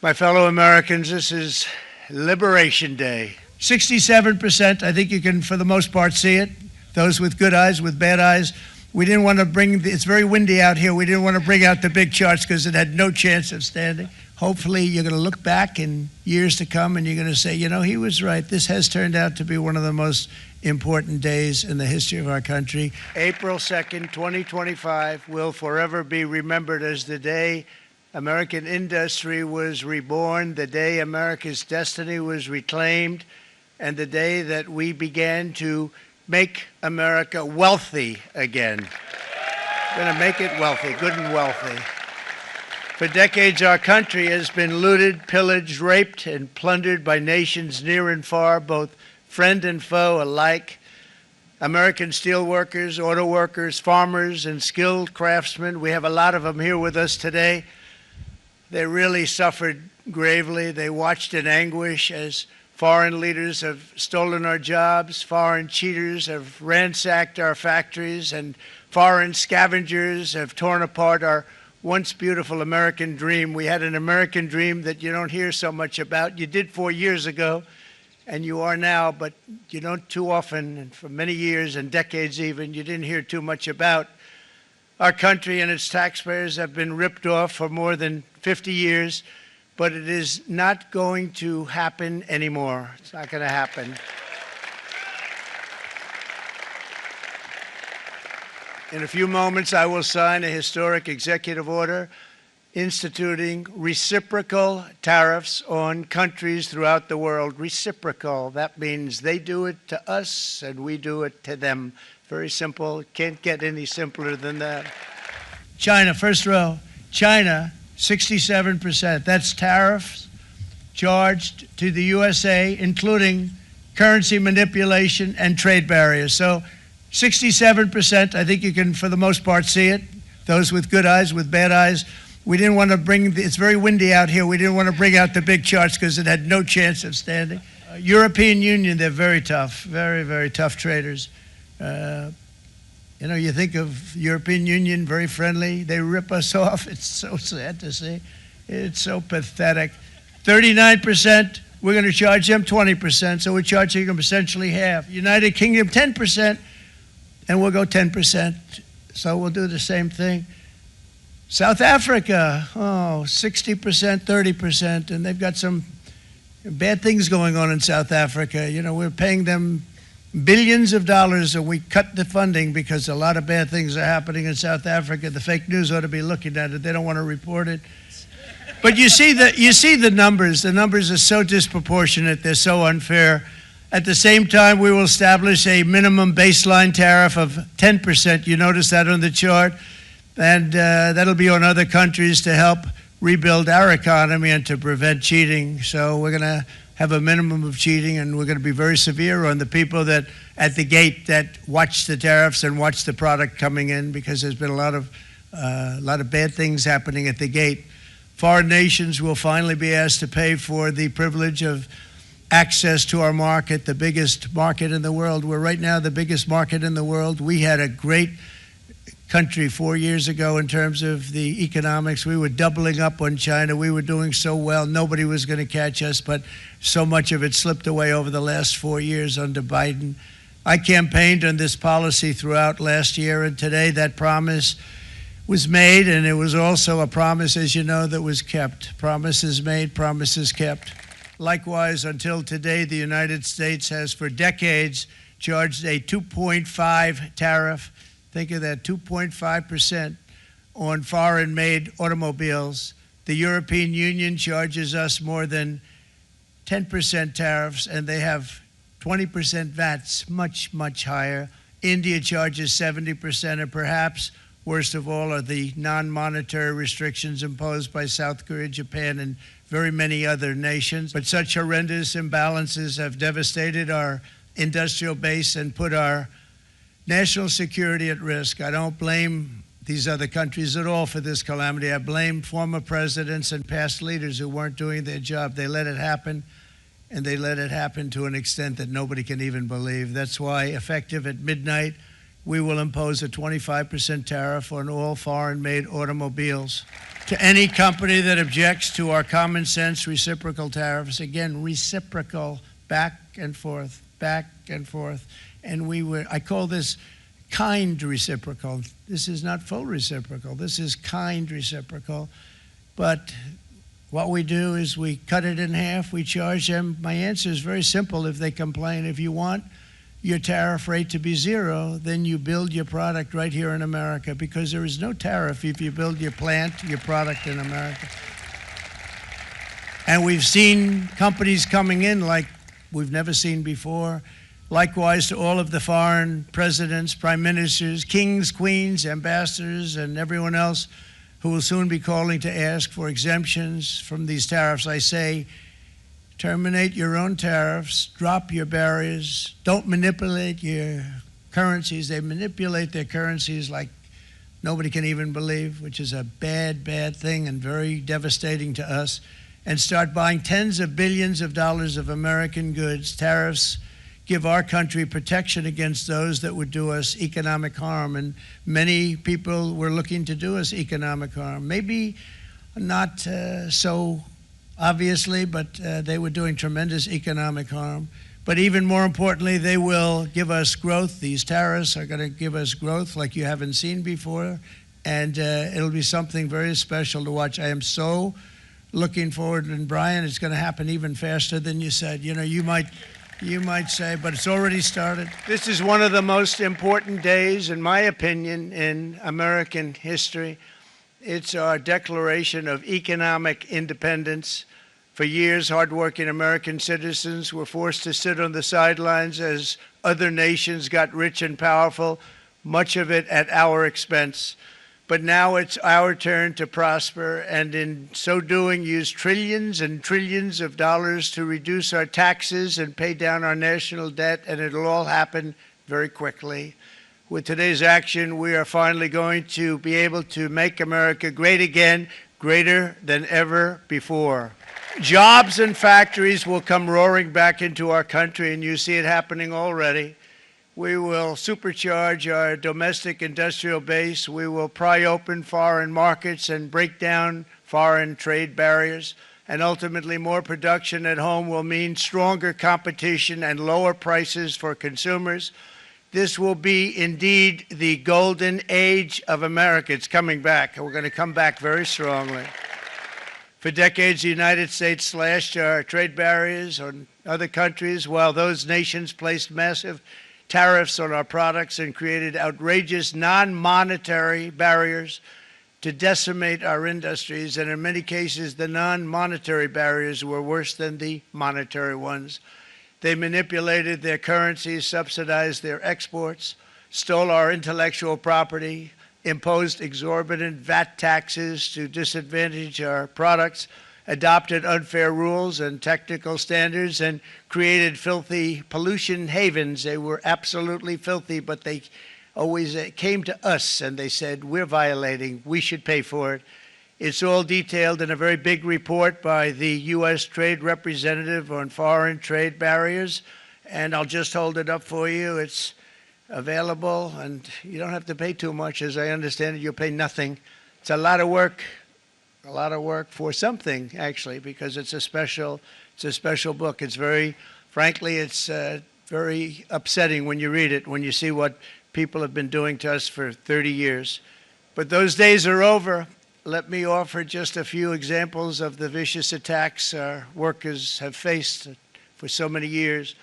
My fellow Americans, this is Liberation Day. 67%, I think you can, for the most part, see it. Those with good eyes, with bad eyes. We didn't want to it's very windy out here. We didn't want to bring out the big charts because it had no chance of standing. Hopefully, you're going to look back in years to come and you're going to say, you know, he was right. This has turned out to be one of the most important days in the history of our country. April 2nd, 2025 will forever be remembered as the day American industry was reborn, the day America's destiny was reclaimed, and the day that we began to make America wealthy again. We're going to make it wealthy, good and wealthy. For decades, our country has been looted, pillaged, raped, and plundered by nations near and far, both friend and foe alike. American steel workers, auto workers, farmers, and skilled craftsmen, we have a lot of them here with us today. They really suffered gravely. They watched in anguish as foreign leaders have stolen our jobs, foreign cheaters have ransacked our factories, and foreign scavengers have torn apart our once beautiful American dream. We had an American dream that you don't hear so much about. You did 4 years ago, and you are now, but you don't too often, and for many years and decades even, you didn't hear too much about. Our country and its taxpayers have been ripped off for more than 50 years, but it is not going to happen anymore. It's not going to happen. In a few moments, I will sign a historic executive order instituting reciprocal tariffs on countries throughout the world. Reciprocal, that means they do it to us and we do it to them. Very simple. Can't get any simpler than that. China, first row. China, 67%. That's tariffs charged to the USA, including currency manipulation and trade barriers. So 67%, I think you can, for the most part, see it. Those with good eyes, with bad eyes. We didn't want to it's very windy out here. We didn't want to bring out the big charts because it had no chance of standing. European Union, they're very tough, very, very tough traders. You know, you think of European Union, very friendly. They rip us off. It's so sad to see. It's so pathetic. 39%, we're going to charge them 20%, so we're charging them essentially half. United Kingdom, 10%, and we'll go 10%, so we'll do the same thing. South Africa, 60%, 30%, and they've got some bad things going on in South Africa. You know, we're paying them billions of dollars, and we cut the funding because a lot of bad things are happening in South Africa. The fake news ought to be looking at it. They don't want to report it. But you see the numbers. The numbers are so disproportionate. They're so unfair. At the same time, we will establish a minimum baseline tariff of 10%. You notice that on the chart. And that'll be on other countries to help rebuild our economy and to prevent cheating. So we're going to have a minimum of cheating, and we're going to be very severe on the people that at the gate that watch the tariffs and watch the product coming in, because there's been a lot of bad things happening at the gate. Foreign nations will finally be asked to pay for the privilege of access to our market, the biggest market in the world. We're right now the biggest market in the world. We had a great country 4 years ago in terms of the economics. We were doubling up on China. We were doing so well. Nobody was going to catch us, but so much of it slipped away over the last 4 years under Biden. I campaigned on this policy throughout last year, and today that promise was made, and it was also a promise, as you know, that was kept. Promises made, promises kept. Likewise, until today, the United States has for decades charged a 2.5 tariff. Think of that, 2.5% on foreign-made automobiles. The European Union charges us more than 10% tariffs, and they have 20% VATs, much, much higher. India charges 70%, and perhaps, worst of all, are the non-monetary restrictions imposed by South Korea, Japan, and very many other nations. But such horrendous imbalances have devastated our industrial base and put our national security at risk. I don't blame these other countries at all for this calamity. I blame former presidents and past leaders who weren't doing their job. They let it happen, and they let it happen to an extent that nobody can even believe. That's why, effective at midnight, we will impose a 25% tariff on all foreign-made automobiles. to any company that objects to our common sense reciprocal tariffs. Again, reciprocal, back and forth, back and forth. And I call this kind reciprocal. This is not full reciprocal. This is kind reciprocal. But what we do is we cut it in half. We charge them. My answer is very simple if they complain. If you want your tariff rate to be zero, then you build your product right here in America, because there is no tariff if you build your plant, your product in America. And we've seen companies coming in like we've never seen before. Likewise to all of the foreign presidents, prime ministers, kings, queens, ambassadors, and everyone else who will soon be calling to ask for exemptions from these tariffs, I say, terminate your own tariffs, drop your barriers, don't manipulate your currencies. They manipulate their currencies like nobody can even believe, which is a bad, bad thing and very devastating to us, and start buying tens of billions of dollars of American goods. Tariffs give our country protection against those that would do us economic harm, and many people were looking to do us economic harm. Maybe not so obviously, but they were doing tremendous economic harm. But even more importantly, they will give us growth. These tariffs are going to give us growth like you haven't seen before, and it'll be something very special to watch. I am so looking forward, and Brian, it's going to happen even faster than you said. You know, you might say, but it's already started. This is one of the most important days, in my opinion, in American history. It's our declaration of economic independence. For years, hardworking American citizens were forced to sit on the sidelines as other nations got rich and powerful, much of it at our expense. But now it's our turn to prosper, and in so doing, use trillions and trillions of dollars to reduce our taxes and pay down our national debt, and it'll all happen very quickly. With today's action, we are finally going to be able to make America great again, greater than ever before. Jobs and factories will come roaring back into our country, and you see it happening already. We will supercharge our domestic industrial base. We will pry open foreign markets and break down foreign trade barriers. And ultimately, more production at home will mean stronger competition and lower prices for consumers. This will be indeed the golden age of America. It's coming back, and we're going to come back very strongly. For decades, the United States slashed our trade barriers on other countries, while those nations placed massive tariffs on our products and created outrageous non-monetary barriers to decimate our industries. And in many cases, the non-monetary barriers were worse than the monetary ones. They manipulated their currencies, subsidized their exports, stole our intellectual property, imposed exorbitant VAT taxes to disadvantage our products, adopted unfair rules and technical standards, and created filthy pollution havens. They were absolutely filthy, but they always came to us and they said, we're violating, we should pay for it. It's all detailed in a very big report by the U.S. Trade Representative on Foreign Trade Barriers, and I'll just hold it up for you. It's available, and you don't have to pay too much. As I understand it, you'll pay nothing. It's a lot of work for something, actually, because it's a special book. It's very, frankly, it's very upsetting when you read it, when you see what people have been doing to us for 30 years. But those days are over. Let me offer just a few examples of the vicious attacks our workers have faced for so many years.